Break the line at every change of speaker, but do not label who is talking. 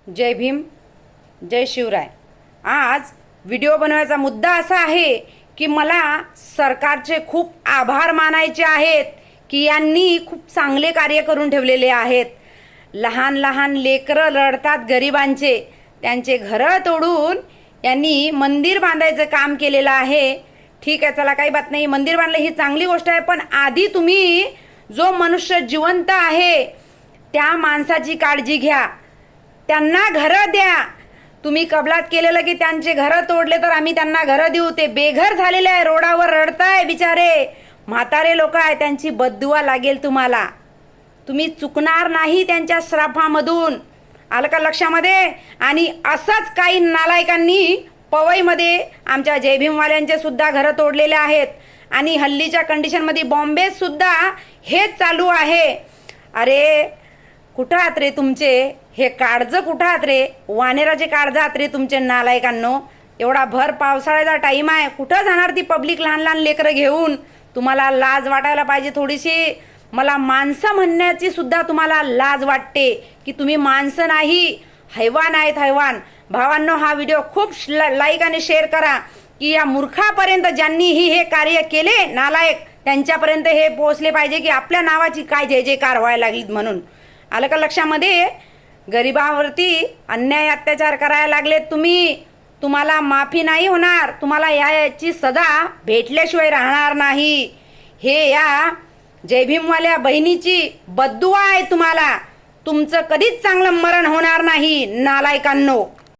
जय भीम, जय शिवराय। आज व्हिडिओ बनवायचा मुद्दा असा आहे की मला सरकारचे खूप आभार मानायचे आहेत की यांनी खूप चांगले कार्य करून ठेवलेले आहेत। लहान लहान लेकरं रडतात गरिबांचे, त्यांचे घरं तोडून यांनी मंदिर बांधायचं काम केलेलं आहे। ठीक आहे, चला काही बात नाही, मंदिर बांधलं ही चांगली गोष्ट आहे, पण आधी तुम्ही जो मनुष्य जिवंत आहे त्या माणसाची काळजी घ्या, त्यांना घरं द्या। तुम्ही कबलात केलेलं की त्यांचे घरं तोडले तर आम्ही त्यांना घरं देऊ, ते बेघर झालेले आहे, रोडावर रडताय बिचारे, म्हातारे लोक आहे, त्यांची बद्दुआ लागेल तुम्हाला। तुम्ही चुकणार नाही त्यांच्या श्रापामधून, आलं का लक्षामध्ये। आणि असंच काही नालायकांनी पवईमध्ये आमच्या जय भीमवाल्यांचे सुद्धा घरं तोडलेले आहेत आणि हल्लीच्या कंडिशनमध्ये बॉम्बे सुद्धा हेच चालू आहे। अरे कुठं आहात रे तुमचे हे काळज, कुठं आहात रे वानेराचे काळज आहात रे तुमचे नालायकांनो। एवढा भर पावसाळ्याचा टाईम आहे, कुठं जाणार ती पब्लिक लहान लहान लेकरं घेऊन। तुम्हाला लाज वाटायला पाहिजे थोडीशी। मला माणसं म्हणण्याची सुद्धा तुम्हाला लाज वाटते की तुम्ही माणसं नाही, हैवान आहेत, हैवान। भावांनो, हा व्हिडिओ खूप लाईक आणि शेअर करा की या मूर्खापर्यंत ज्यांनीही हे कार्य केले नालायक त्यांच्यापर्यंत हे पोहोचले पाहिजे की आपल्या नावाची काय जय जयकार व्हायला लागलीत म्हणून। आलं का लक्षामध्ये। गरिबांवरती अन्याय अत्याचार करायला लागलेत तुम्ही, तुम्हाला माफी नाही होणार, तुम्हाला याची सजा भेटल्याशिवाय राहणार नाही। हे या जय भीमवाल्या बहिणीची बद्दुआ आहे तुम्हाला, तुमचं कधीच चांगलं मरण होणार नाही नालायकांनो।